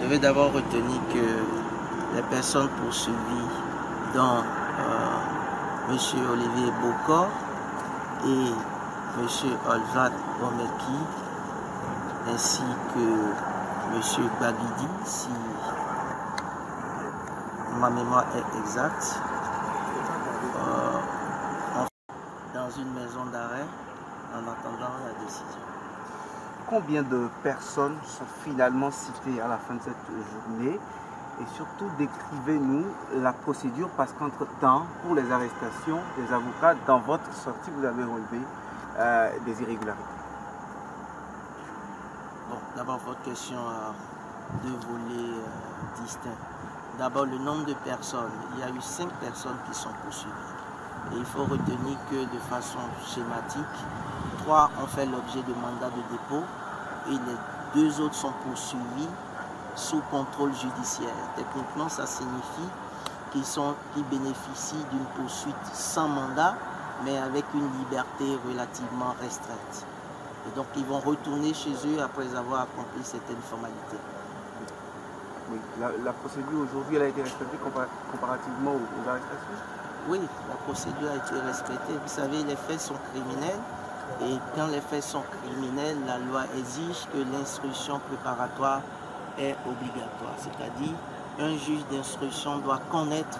vais d'abord retenir que les personnes poursuivies, dont M. Olivier Bokor et M. Olvat Omeki, ainsi que M. Bagidi, si ma mémoire est exacte, dans une maison d'arrêt en attendant la décision. Combien de personnes sont finalement citées à la fin de cette journée? Et surtout, décrivez-nous la procédure, parce qu'entre-temps, pour les arrestations des avocats, dans votre sortie, vous avez relevé des irrégularités. Bon, d'abord, votre question a deux volets distincts. D'abord, le nombre de personnes. Il y a eu 5 personnes qui sont poursuivies. Et il faut retenir que de façon schématique, 3 ont fait l'objet de mandats de dépôt et les 2 autres sont poursuivis sous contrôle judiciaire. Techniquement, ça signifie qu'ils bénéficient d'une poursuite sans mandat, mais avec une liberté relativement restreinte. Et donc, ils vont retourner chez eux après avoir accompli certaines formalités. Oui, la procédure aujourd'hui, elle a été respectée comparativement aux arrestations? Oui, la procédure a été respectée. Vous savez, les faits sont criminels. Et quand les faits sont criminels, la loi exige que l'instruction préparatoire est obligatoire. C'est-à-dire, un juge d'instruction doit connaître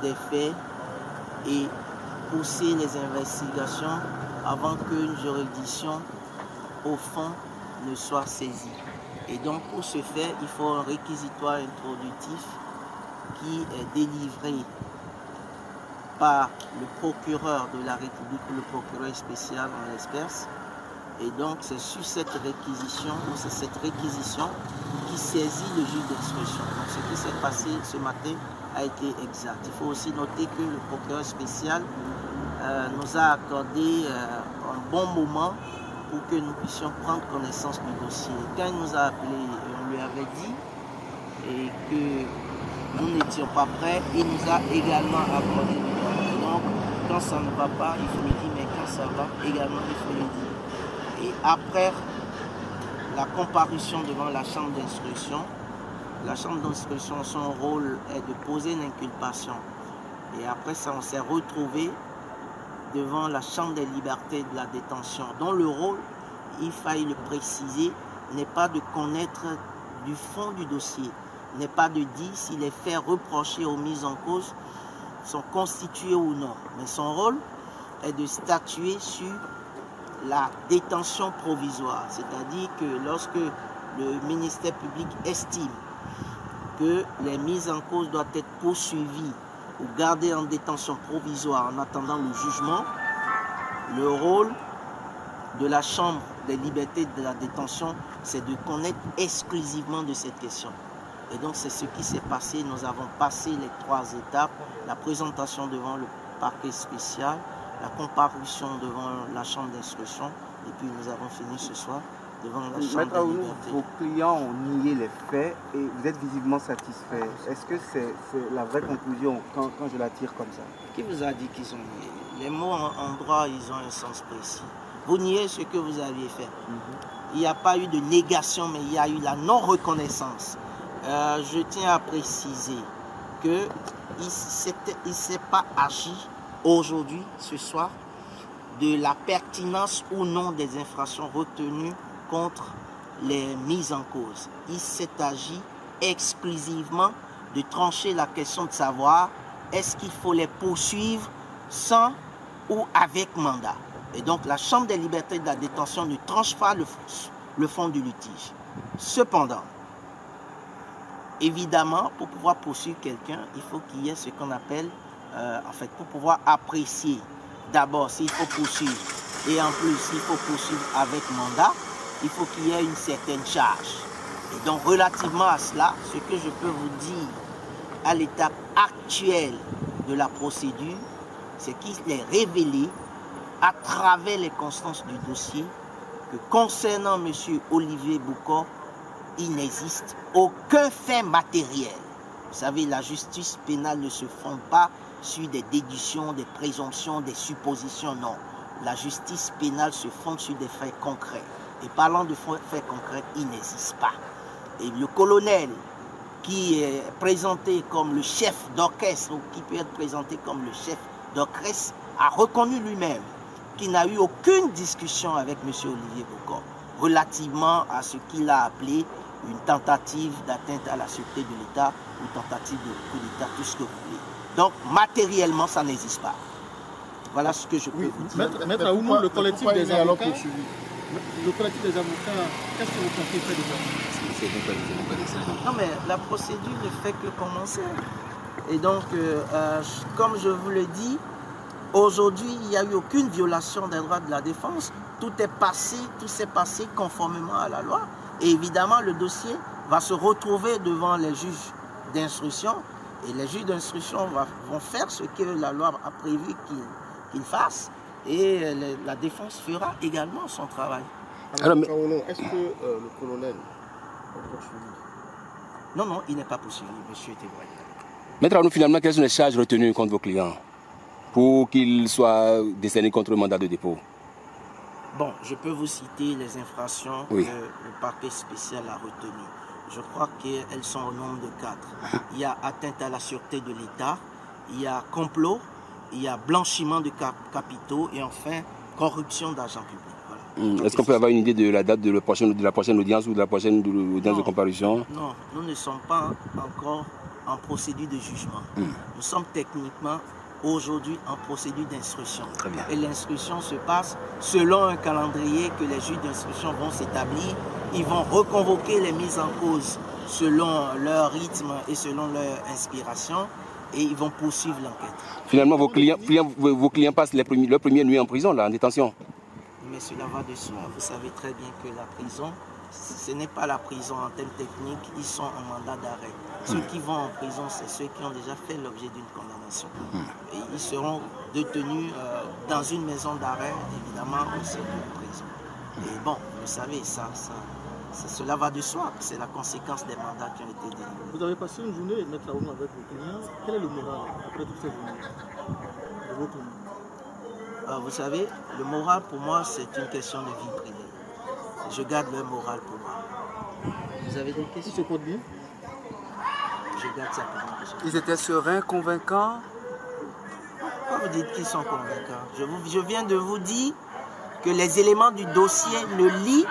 des faits et pousser les investigations avant qu'une juridiction, au fond, ne soit saisie. Et donc, pour ce faire, il faut un réquisitoire introductif qui est délivré par le procureur de la République ou le procureur spécial en l'espèce. Et donc, c'est sur cette réquisition, ou c'est cette réquisition qui saisit le juge d'instruction. Donc, ce qui s'est passé ce matin a été exact. Il faut aussi noter que le procureur spécial nous a accordé un bon moment pour que nous puissions prendre connaissance du dossier. Quand il nous a appelés, on lui avait dit et que nous n'étions pas prêts, il nous a également accordé du temps. Donc, quand ça ne va pas, il faut le dire, mais quand ça va, également, il faut le dire. Et après la comparution devant la chambre d'instruction, la chambre d'instruction, son rôle est de poser une inculpation. Et après ça, on s'est retrouvé devant la chambre des libertés de la détention, dont le rôle, il faille le préciser, n'est pas de connaître du fond du dossier, n'est pas de dire si les faits reprochés aux mises en cause sont constitués ou non. Mais son rôle est de statuer sur la détention provisoire. C'est-à-dire que lorsque le ministère public estime que les mises en cause doivent être poursuivies ou gardées en détention provisoire en attendant le jugement, le rôle de la Chambre des libertés de la détention, c'est de connaître exclusivement de cette question. Et donc c'est ce qui s'est passé. Nous avons passé les 3 étapes, la présentation devant le parquet spécial, la comparution devant la chambre d'instruction, et puis nous avons fini ce soir devant la chambre des libertés. Vos clients ont nié les faits et vous êtes visiblement satisfait. Est-ce que c'est la vraie conclusion quand je la tire comme ça? Qui vous a dit qu'ils ont nié? Les mots en droit, ils ont un sens précis. Vous niez ce que vous aviez fait. Il n'y a pas eu de négation, mais il y a eu la non-reconnaissance. Je tiens à préciser qu'il ne s'est pas agi aujourd'hui, ce soir, de la pertinence ou non des infractions retenues contre les mises en cause. Il s'est agi exclusivement de trancher la question de savoir est-ce qu'il faut les poursuivre sans ou avec mandat. Et donc la Chambre des libertés de la détention ne tranche pas le fond du litige. Cependant, évidemment, pour pouvoir poursuivre quelqu'un, il faut qu'il y ait ce qu'on appelle, pour pouvoir apprécier d'abord s'il faut poursuivre, et en plus s'il faut poursuivre avec mandat, il faut qu'il y ait une certaine charge. Et donc relativement à cela, ce que je peux vous dire à l'étape actuelle de la procédure, c'est qu'il est révélé à travers les constances du dossier que concernant M. Olivier Bokor, il n'existe aucun fait matériel. Vous savez, la justice pénale ne se fonde pas sur des déductions, des présomptions, des suppositions, non. La justice pénale se fonde sur des faits concrets. Et parlant de faits concrets, il n'existe pas. Et le colonel qui est présenté comme le chef d'orchestre ou qui peut être présenté comme le chef d'orchestre a reconnu lui-même qu'il n'a eu aucune discussion avec M. Olivier Bokor relativement à ce qu'il a appelé une tentative d'atteinte à la sûreté de l'État ou tentative de coup d'État, tout ce que vous voulez. Donc matériellement, ça n'existe pas. Voilà ce que je peux vous dire. Maître Aounou, le collectif des avocats, qu'est-ce que vous comptez faire déjà? Non mais la procédure ne fait que commencer. Et donc, comme je vous le dis, aujourd'hui, il n'y a eu aucune violation des droits de la défense. Tout s'est passé conformément à la loi. Et évidemment, le dossier va se retrouver devant les juges d'instruction. Et les juges d'instruction vont faire ce que la loi a prévu qu'ils fassent. Et la défense fera également son travail. Alors, est-ce que le colonel est poursuivi? Non, il n'est pas poursuivi, monsieur Tévoy. Maître Aounou, finalement, quelles sont les charges retenues contre vos clients pour qu'ils soient décernés contre le mandat de dépôt? Bon, je peux vous citer les infractions que le parquet spécial a retenues. Je crois qu'elles sont au nombre de 4. Il y a atteinte à la sûreté de l'État, il y a complot, il y a blanchiment de capitaux et enfin corruption d'argent public. Voilà. Est-ce qu'on peut avoir une idée de la date de la prochaine audience ou de la prochaine audience de comparution? Non, nous ne sommes pas encore en procédure de jugement. Nous sommes techniquement aujourd'hui en procédure d'instruction. Et l'instruction se passe selon un calendrier que les juges d'instruction vont s'établir. Ils vont reconvoquer les mises en cause selon leur rythme et selon leur inspiration et ils vont poursuivre l'enquête. Finalement, vos clients passent leur première nuit en prison, là, en détention? Mais cela va de soi. Vous savez très bien que la prison, ce n'est pas la prison en termes techniques, ils sont en mandat d'arrêt. Ceux qui vont en prison, c'est ceux qui ont déjà fait l'objet d'une condamnation. Et ils seront détenus dans une maison d'arrêt, évidemment, au sein d'une prison. Et bon, vous savez, cela va de soi. C'est la conséquence des mandats qui ont été délivrés. Vous avez passé une journée, Maître Aounou, avec vos clients. Quel est le moral après toutes ces journées de vos clients? Vous savez, le moral pour moi, c'est une question de vie privée. Je garde le moral pour moi. Vous avez des questions? Ils se portent bien? Je garde ça pour moi. Ils étaient sereins, convaincants? Pourquoi vous dites qu'ils sont convaincants? Je viens de vous dire que les éléments du dossier ne lient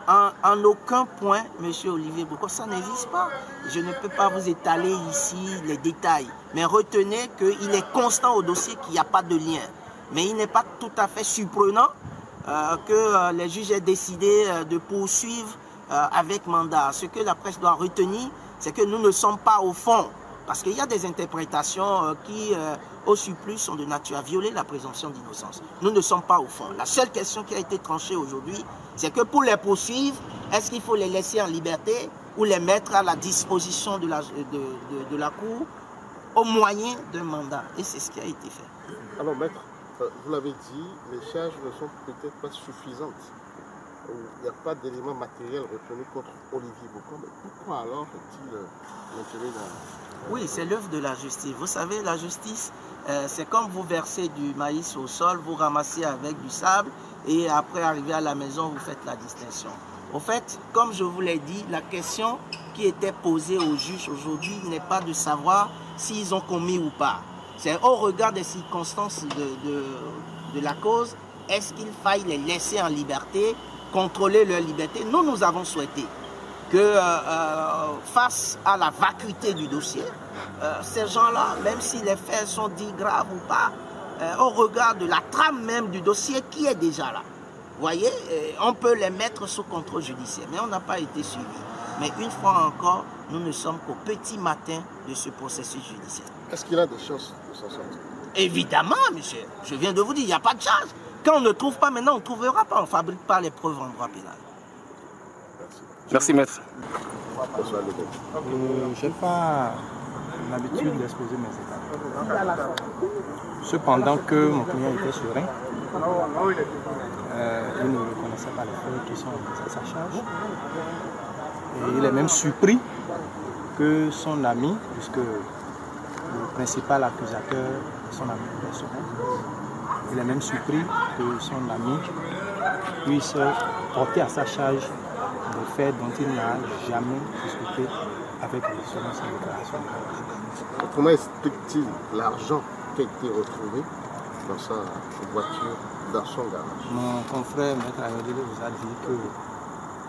en aucun point M. Olivier Bokor. Ça n'existe pas. Je ne peux pas vous étaler ici les détails. Mais retenez qu'il est constant au dossier qu'il n'y a pas de lien. Mais il n'est pas tout à fait surprenant que les juges aient décidé de poursuivre avec mandat. Ce que la presse doit retenir, c'est que nous ne sommes pas au fond. Parce qu'il y a des interprétations qui, au surplus, sont de nature à violer la présomption d'innocence. Nous ne sommes pas au fond. La seule question qui a été tranchée aujourd'hui, c'est que pour les poursuivre, est-ce qu'il faut les laisser en liberté ou les mettre à la disposition de la Cour au moyen d'un mandat? Et c'est ce qui a été fait. Alors, maître, vous l'avez dit, les charges ne sont peut-être pas suffisantes. Il n'y a pas d'éléments matériels retenus contre Olivier Bokor. Mais pourquoi alors est-il maintenu dans... Oui, c'est l'œuvre de la justice. Vous savez, la justice, c'est comme vous versez du maïs au sol, vous ramassez avec du sable et après arriver à la maison, vous faites la distinction. Au fait, comme je vous l'ai dit, la question qui était posée aux juges aujourd'hui n'est pas de savoir s'ils ont commis ou pas. C'est au regard des circonstances de la cause, est-ce qu'il faille les laisser en liberté, contrôler leur liberté? Nous avons souhaité que face à la vacuité du dossier, ces gens-là, même si les faits sont dits graves ou pas, au regard de la trame même du dossier qui est déjà là, vous voyez, on peut les mettre sous contrôle judiciaire, mais on n'a pas été suivi. Mais une fois encore, nous ne sommes qu'au petit matin de ce processus judiciaire. Est-ce qu'il a des chances de s'en sortir? Évidemment, monsieur. Je viens de vous dire, il n'y a pas de chance. Quand on ne trouve pas maintenant, on ne trouvera pas. On ne fabrique pas les preuves en droit pénal. Merci, maître. Je n'ai pas l'habitude d'exposer mes états. Cependant que mon client était serein, il ne reconnaissait pas les faits qui sont à sa charge. Et il est même surpris que son ami, puisque le principal accusateur est son ami personnel, il est même surpris que son ami puisse porter à sa charge des faits dont il n'a jamais discuté avec lui selon sa déclaration. Comment explique-t-il l'argent qui a été retrouvé dans sa voiture, dans son garage? Mon confrère Maître Ayodele vous a dit que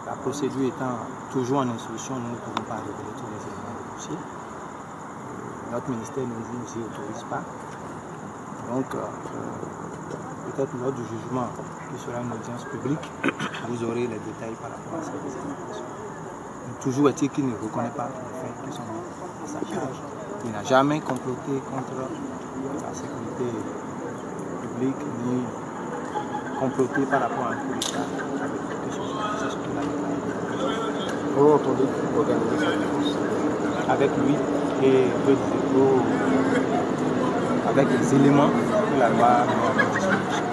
la procédure étant toujours en instruction, nous ne pouvons pas révéler tous les éléments du dossier. Notre ministère ne nous y autorise pas. Donc, peut-être lors du jugement, qui sera une audience publique, vous aurez les détails par rapport à cette information. Toujours est-il qu'il ne reconnaît pas les faits qui sont à sa charge. Il n'a jamais comploté contre la sécurité publique, ni comploté par rapport à un coup d'État avec quelque chose. C'est ce qu'il a déclaré. Comment entendez-vous organiser sa défense? Avec lui et avec les éléments que la loi met à disposition.